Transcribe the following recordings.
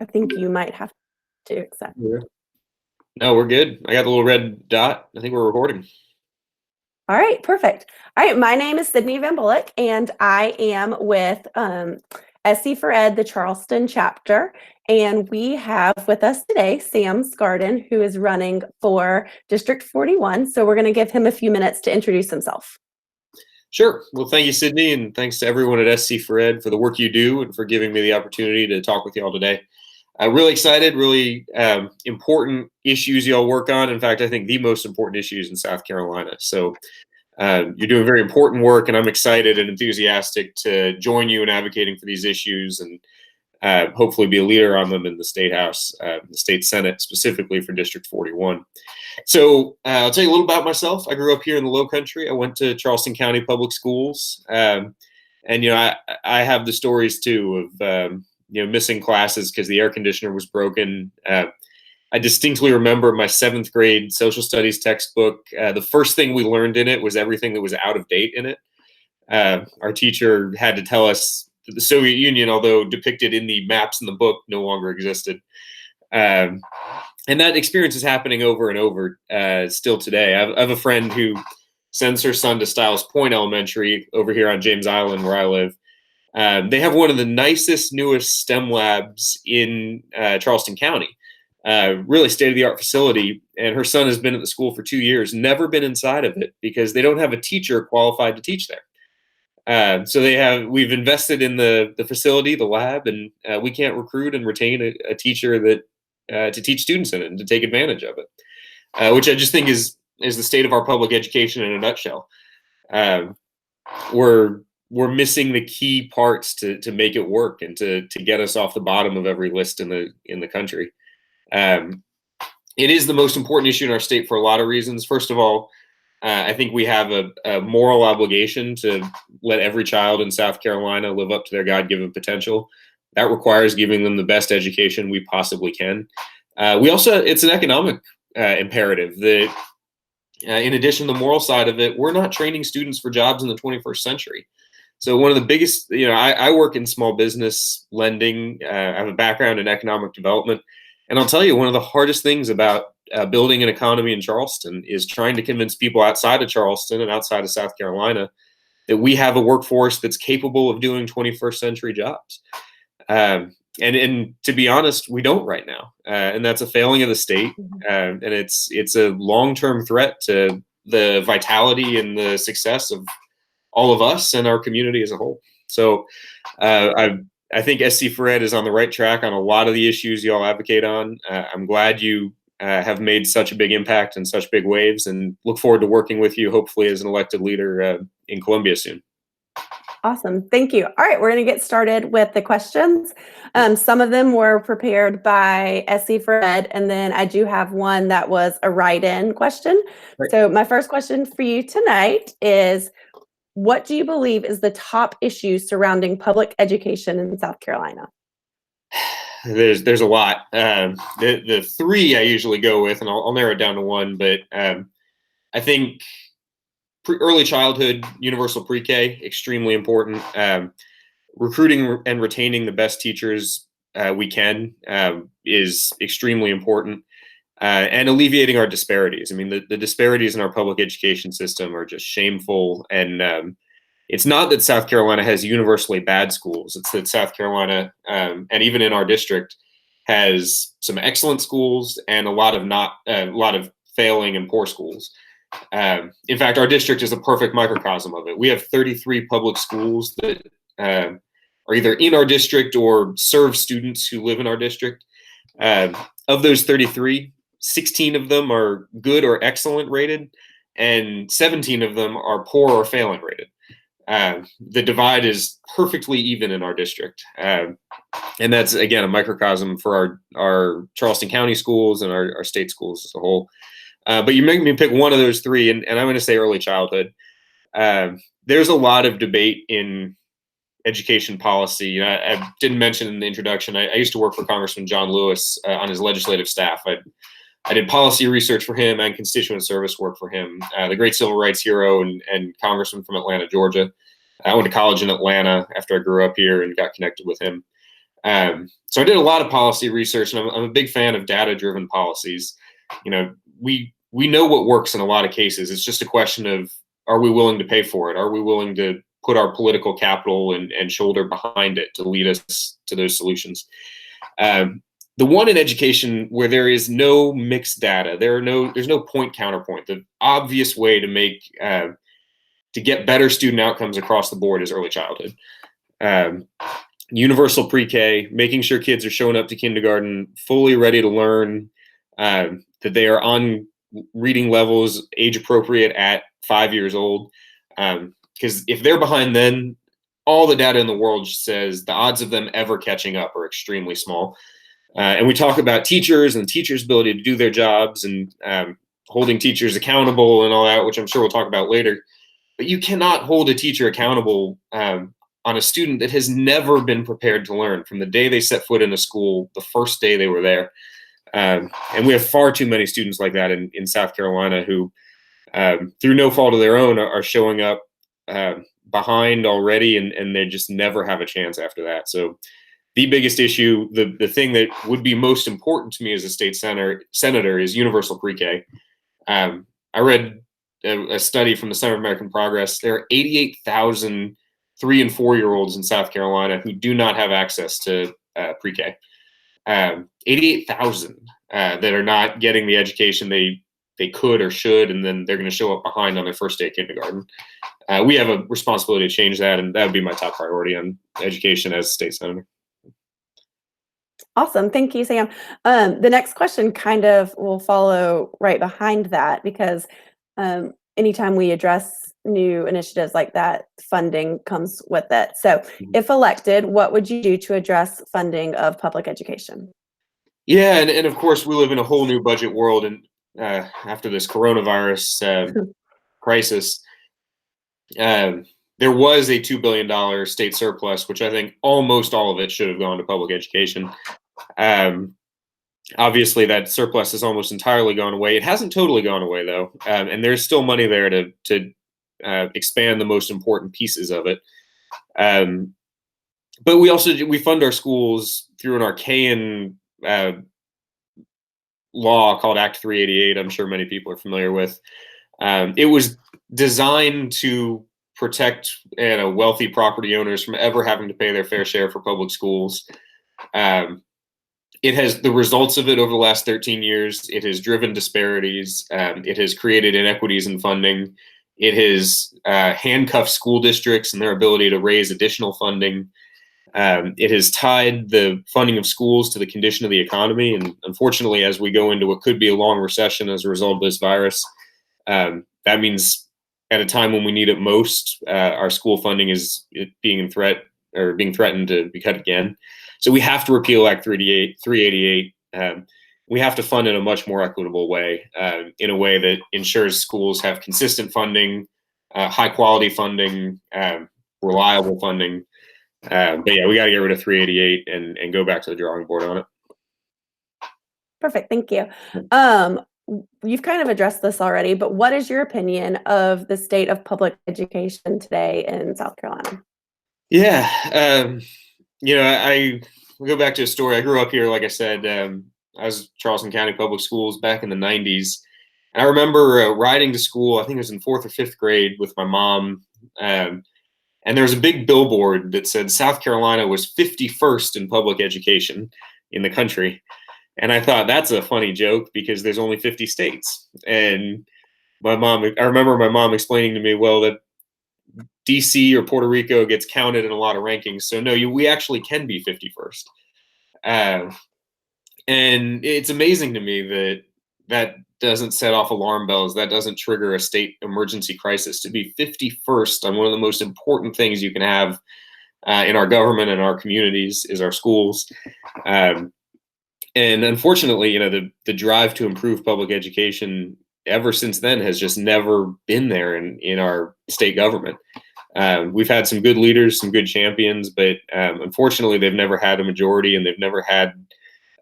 I think you might have to accept. Yeah. No, we're good. I got the little red dot. I think we're recording. All right, perfect. All right, my name is Sydney Van Bullock, and I am with SC for Ed, the Charleston chapter. And we have with us today Sam Skardon, who is running for District 41. So we're going to give him a few minutes to introduce himself. Sure. Well, thank you, Sydney, and thanks to everyone at SC for Ed for the work you do and for giving me the opportunity to talk with you all today. Really excited, really important issues you all work on. In fact, I think the most important issues in South Carolina. So you're doing very important work, and I'm excited and enthusiastic to join you in advocating for these issues and hopefully be a leader on them in the State House, the State Senate, specifically for District 41. So I'll tell you a little about myself. I grew up here in the Low Country. I went to Charleston County Public Schools. And, I have the stories, too, of, missing classes because the air conditioner was broken. I distinctly remember my 7th grade social studies textbook. The first thing we learned in it was everything that was out of date in it. Our teacher had to tell us that the Soviet Union, although depicted in the maps in the book, no longer existed. And that experience is happening over and over still today. I have a friend who sends her son to Stiles Point Elementary over here on James Island, where I live. They have one of the nicest, newest STEM labs in Charleston County. Really state-of-the-art facility, and her son has been at the school for 2 years, never been inside of it because they don't have a teacher qualified to teach there. So we've invested in the facility, the lab, and we can't recruit and retain a teacher that to teach students in it and to take advantage of it, which I just think is the state of our public education in a nutshell. We're missing the key parts to make it work and to get us off the bottom of every list in the country. It is the most important issue in our state for a lot of reasons. First of all, I think we have a moral obligation to let every child in South Carolina live up to their God-given potential. That requires giving them the best education we possibly can. It's an economic imperative that, in addition to the moral side of it, we're not training students for jobs in the 21st century. So one of the biggest, I work in small business lending. I have a background in economic development. And I'll tell you, one of the hardest things about building an economy in Charleston is trying to convince people outside of Charleston and outside of South Carolina that we have a workforce that's capable of doing 21st century jobs. And to be honest, we don't right now. And that's a failing of the state. And it's a long-term threat to the vitality and the success of all of us and our community as a whole. So I think SC for Ed is on the right track on a lot of the issues you all advocate on. I'm glad you have made such a big impact and such big waves, and look forward to working with you, hopefully as an elected leader in Columbia soon. Awesome. Thank you. All right, we're going to get started with the questions. Some of them were prepared by SC for Ed, and then I do have one that was a write-in question. Right. So my first question for you tonight is, what do you believe is the top issue surrounding public education in South Carolina? There's a lot. The three I usually go with, and I'll narrow it down to one, but I think early childhood, universal pre-K, extremely important. Recruiting and retaining the best teachers we can is extremely important. And alleviating our disparities. I mean, the disparities in our public education system are just shameful. And it's not that South Carolina has universally bad schools. It's that South Carolina, and even in our district, has some excellent schools and a lot of failing and poor schools. In fact, our district is a perfect microcosm of it. We have 33 public schools that are either in our district or serve students who live in our district. Of those 33, 16 of them are good or excellent rated, and 17 of them are poor or failing rated. The divide is perfectly even in our district. And that's, again, a microcosm for our Charleston County schools and our state schools as a whole. But you make me pick one of those three, and I'm going to say early childhood. There's a lot of debate in education policy. I didn't mention in the introduction, I used to work for Congressman John Lewis on his legislative staff. I did policy research for him and constituent service work for him, the great civil rights hero and congressman from Atlanta, Georgia. I went to college in Atlanta after I grew up here and got connected with him. So I did a lot of policy research, and I'm a big fan of data-driven policies. We know what works in a lot of cases. It's just a question of, are we willing to pay for it? Are we willing to put our political capital and shoulder behind it to lead us to those solutions? The one in education where there is no mixed data, there's no point counterpoint. The obvious way to get better student outcomes across the board is early childhood. Universal pre-K, making sure kids are showing up to kindergarten fully ready to learn, that they are on reading levels age appropriate at 5 years old. Because if they're behind then, all the data in the world says the odds of them ever catching up are extremely small. And we talk about teachers and teachers' ability to do their jobs and holding teachers accountable and all that, which I'm sure we'll talk about later. But you cannot hold a teacher accountable on a student that has never been prepared to learn from the day they set foot in a school, the first day they were there. And we have far too many students like that in South Carolina who, through no fault of their own, are showing up behind already, and they just never have a chance after that. So the biggest issue, the thing that would be most important to me as a state senator is universal pre-K. I read a study from the Center for American Progress. There are 88,000 3- and 4-year-olds in South Carolina who do not have access to pre-K. 88,000 that are not getting the education they could or should, and then they're going to show up behind on their first day of kindergarten. We have a responsibility to change that, and that would be my top priority on education as a state senator. Awesome. Thank you, Sam. The next question kind of will follow right behind that because anytime we address new initiatives like that, funding comes with it. So if elected, what would you do to address funding of public education? Yeah, and of course, we live in a whole new budget world, and after this coronavirus crisis, there was a $2 billion state surplus, which I think almost all of it should have gone to public education. Obviously, that surplus has almost entirely gone away. It hasn't totally gone away, though, and there's still money there to expand the most important pieces of it. But we fund our schools through an arcane law called Act 388. I'm sure many people are familiar with. It was designed to protect wealthy property owners from ever having to pay their fair share for public schools. It has the results of it over the last 13 years. It has driven disparities. It has created inequities in funding. It has handcuffed school districts and their ability to raise additional funding. It has tied the funding of schools to the condition of the economy. And unfortunately, as we go into what could be a long recession as a result of this virus, that means at a time when we need it most, our school funding is being threatened to be cut again. So we have to repeal Act 388. We have to fund in a much more equitable way, in a way that ensures schools have consistent funding, high quality funding, reliable funding. But yeah, we got to get rid of 388 and go back to the drawing board on it. Perfect. Thank you. You've kind of addressed this already, but what is your opinion of the state of public education today in South Carolina? Yeah. I go back to a story. I grew up here, like I said. I was Charleston County Public Schools back in the 90s. And I remember riding to school, I think it was in 4th or 5th grade with my mom. And there was a big billboard that said South Carolina was 51st in public education in the country. And I thought, that's a funny joke because there's only 50 states. And I remember my mom explaining to me, well, that DC or Puerto Rico gets counted in a lot of rankings. So no, we actually can be 51st. And it's amazing to me that doesn't set off alarm bells. That doesn't trigger a state emergency crisis. To be 51st on one of the most important things you can have in our government and our communities is our schools. And unfortunately, the drive to improve public education ever since then has just never been there in our state government. We've had some good leaders, some good champions, but unfortunately, they've never had a majority, and they've never had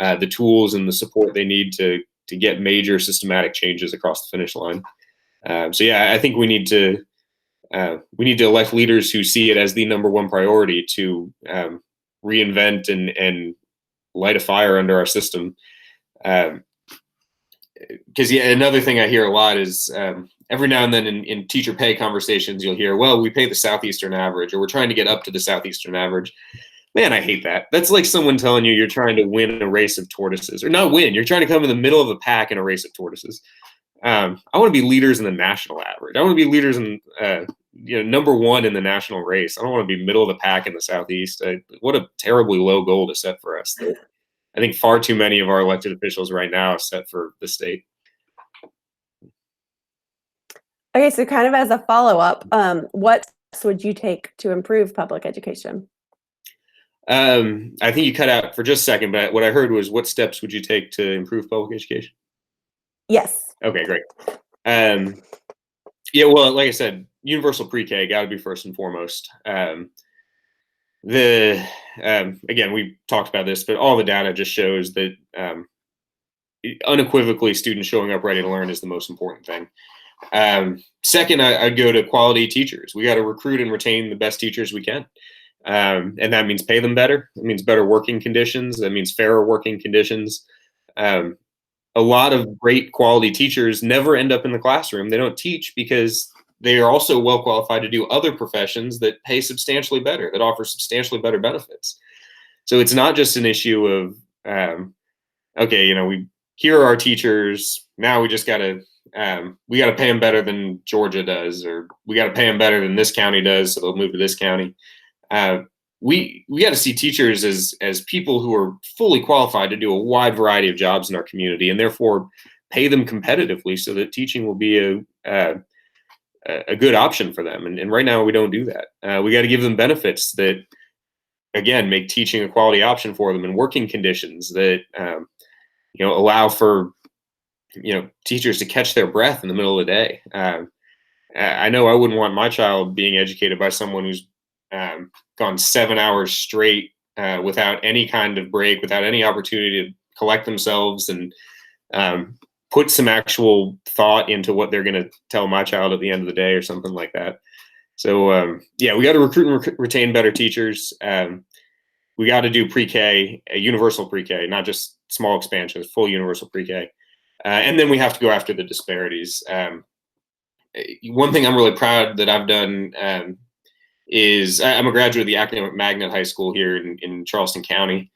the tools and the support they need to get major systematic changes across the finish line. So yeah, I think we need to elect leaders who see it as the number one priority to reinvent and light a fire under our system. Because yeah, another thing I hear a lot is every now and then in teacher pay conversations, you'll hear, well, we pay the Southeastern average, or we're trying to get up to the Southeastern average. Man, I hate that. That's like someone telling you you're trying to win a race of tortoises, or not win. You're trying to come in the middle of a pack in a race of tortoises. I want to be leaders in the national average. I want to be leaders in, number one in the national race. I don't want to be middle of the pack in the Southeast. What a terribly low goal to set for us. I think far too many of our elected officials right now are set for the state. Okay, so kind of as a follow-up, what steps would you take to improve public education? I think you cut out for just a second, but what I heard was, what steps would you take to improve public education? Yes. Okay, great. Yeah, well, like I said, universal pre-K got to be first and foremost. Again, we talked about this, but all the data just shows that unequivocally, students showing up ready to learn is the most important thing. Second, I'd go to quality teachers. We got to recruit and retain the best teachers we can. And that means pay them better. It means better working conditions. That means fairer working conditions. A lot of great quality teachers never end up in the classroom. They don't teach because they are also well qualified to do other professions that pay substantially better, that offer substantially better benefits. So it's not just an issue of, here are our teachers. Now we just got to, we got to pay them better than Georgia does, or we got to pay them better than this county does, so they'll move to this county. We got to see teachers as people who are fully qualified to do a wide variety of jobs in our community, and therefore pay them competitively so that teaching will be a good option for them. And right now we don't do that. We got to give them benefits that, again, make teaching a quality option for them, and working conditions that allow for teachers to catch their breath in the middle of the day. I know I wouldn't want my child being educated by someone who's gone 7 hours straight without any kind of break, without any opportunity to collect themselves and put some actual thought into what they're going to tell my child at the end of the day, or something like that. So we got to recruit and retain better teachers. We got to do pre-K, a universal pre-K, not just small expansions, full universal pre-K. And then we have to go after the disparities. One thing I'm really proud that I've done is I'm a graduate of the Academic Magnet High School here in Charleston County.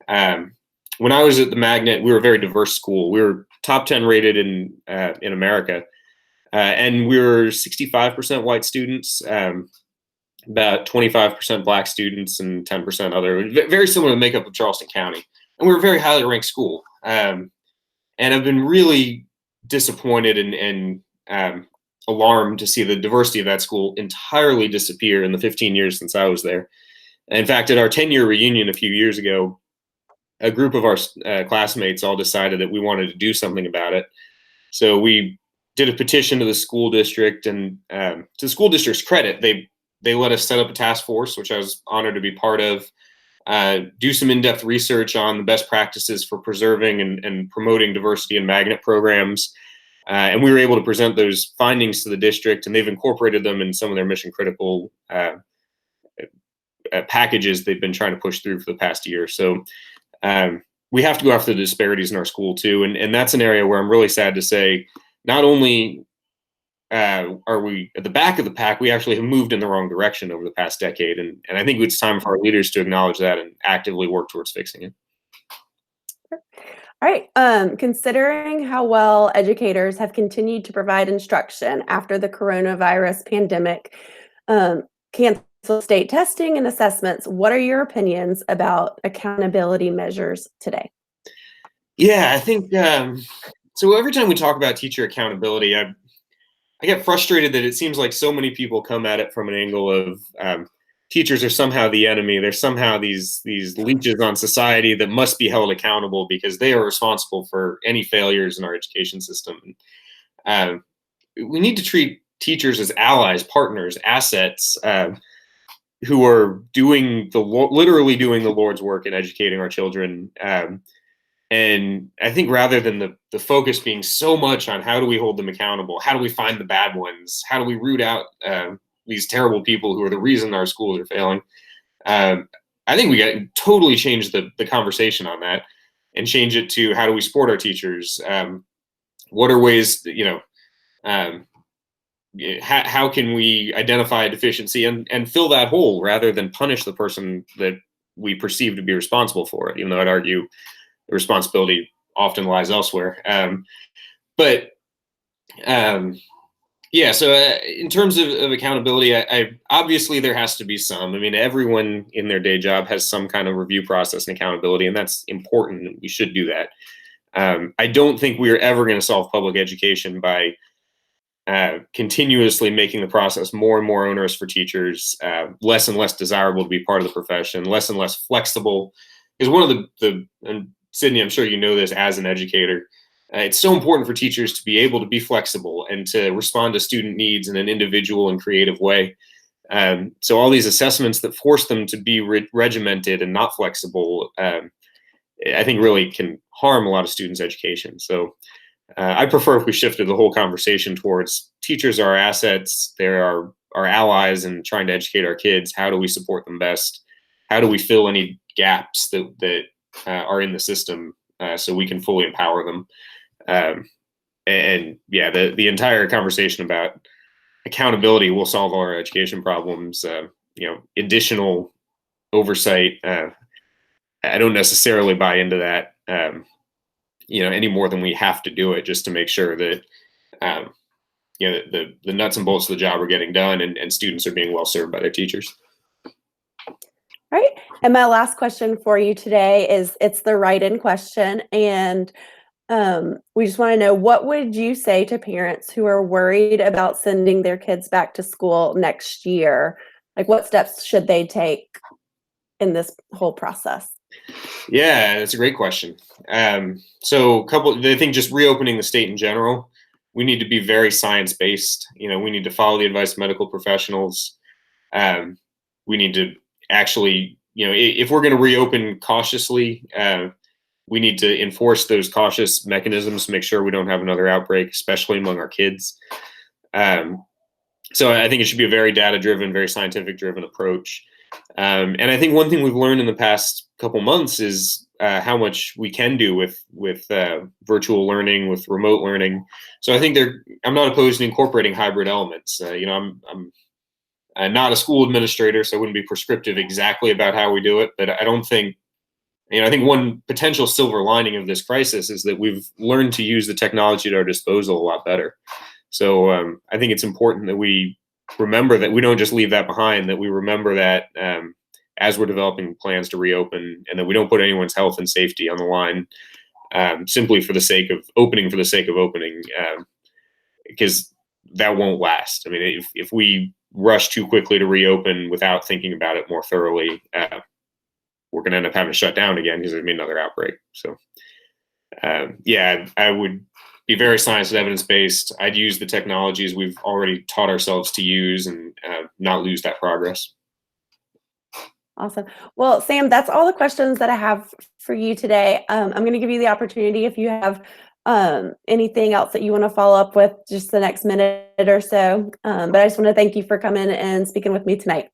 When I was at the Magnet, we were a very diverse school. We were top 10 rated in America, and we were 65% white students, about 25% black students, and 10% other. Very similar to the makeup of Charleston County, and we were a very highly ranked school. And I've been really disappointed and alarmed to see the diversity of that school entirely disappear in the 15 years since I was there. In fact, at our 10-year reunion a few years ago, a group of our classmates all decided that we wanted to do something about it. So we did a petition to the school district, and to the school district's credit, they let us set up a task force, which I was honored to be part of, do some in-depth research on the best practices for preserving and promoting diversity in magnet programs. And we were able to present those findings to the district, and they've incorporated them in some of their mission critical packages they've been trying to push through for the past year. So we have to go after the disparities in our school too. And that's an area where I'm really sad to say, not only are we at the back of the pack, we actually have moved in the wrong direction over the past decade. And I think it's time for our leaders to acknowledge that and actively work towards fixing it. All right. Considering how well educators have continued to provide instruction after the coronavirus pandemic, cancel state testing and assessments, what are your opinions about accountability measures today? Yeah, I think so. Every time we talk about teacher accountability, I get frustrated that it seems like so many people come at it from an angle of teachers are somehow the enemy. They're somehow these leeches on society that must be held accountable because they are responsible for any failures in our education system. We need to treat teachers as allies, partners, assets, who are literally doing the Lord's work in educating our children. And I think rather than the focus being so much on how do we hold them accountable, how do we find the bad ones, how do we root out these terrible people who are the reason our schools are failing, I think we got to totally change the conversation on that and change it to how do we support our teachers? What are ways that, um, how can we identify a deficiency and fill that hole rather than punish the person that we perceive to be responsible for it, even though I'd argue the responsibility often lies elsewhere. But um, yeah, so in terms of accountability, I obviously there has to be some. I mean, everyone in their day job has some kind of review process and accountability, and that's important. We should do that. I don't think we are ever going to solve public education by continuously making the process more and more onerous for teachers, less and less desirable to be part of the profession, less and less flexible. Because one of the and Sydney, I'm sure you know this as an educator, it's so important for teachers to be able to be flexible and to respond to student needs in an individual and creative way. So all these assessments that force them to be regimented and not flexible, I think really can harm a lot of students' education. So I prefer if we shifted the whole conversation towards teachers are our assets, they're our allies, and trying to educate our kids. How do we support them best? How do we fill any gaps that are in the system so we can fully empower them? And yeah, the entire conversation about accountability will solve all our education problems. Additional oversight. I don't necessarily buy into that. Any more than we have to do it just to make sure that the nuts and bolts of the job are getting done and students are being well served by their teachers. Right. And my last question for you today is it's the write-in question. And we just want to know, what would you say to parents who are worried about sending their kids back to school next year? Like, what steps should they take in this whole process? Yeah, that's a great question. So I think just reopening the state in general, we need to be very science-based. We need to follow the advice of medical professionals. We need to actually, if we're going to reopen cautiously, we need to enforce those cautious mechanisms to make sure we don't have another outbreak, especially among our kids. So I think it should be a very data-driven, very scientific-driven approach. And I think one thing we've learned in the past couple months is how much we can do with virtual learning, with remote learning. So I think I'm not opposed to incorporating hybrid elements. I'm not a school administrator, so I wouldn't be prescriptive exactly about how we do it. But I don't think, I think one potential silver lining of this crisis is that we've learned to use the technology at our disposal a lot better. So I think it's important that we remember that we don't just leave that behind, that we remember that as we're developing plans to reopen, and that we don't put anyone's health and safety on the line simply for the sake of opening, because that won't last. I mean, if we rush too quickly to reopen without thinking about it more thoroughly, we're going to end up having to shut down again because there's been another outbreak. So yeah, I would be very science and evidence based. I'd use the technologies we've already taught ourselves to use and not lose that progress. Awesome. Well, Sam, that's all the questions that I have for you today. I'm going to give you the opportunity if you have anything else that you want to follow up with just the next minute or so. But I just want to thank you for coming and speaking with me tonight.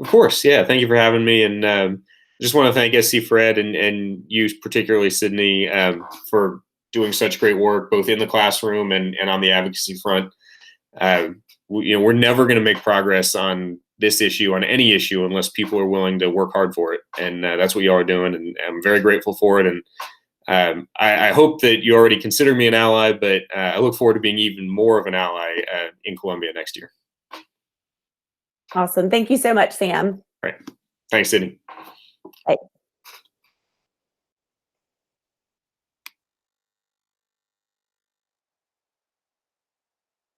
Of course. Yeah. Thank you for having me. And just want to thank SC Fred and you, particularly Sydney, for doing such great work, both in the classroom and on the advocacy front. We're never going to make progress on this issue, on any issue, unless people are willing to work hard for it. And that's what you all are doing. And I'm very grateful for it. And I hope that you already consider me an ally, but I look forward to being even more of an ally in Columbia next year. Awesome. Thank you so much, Sam. All right. Thanks, Sydney.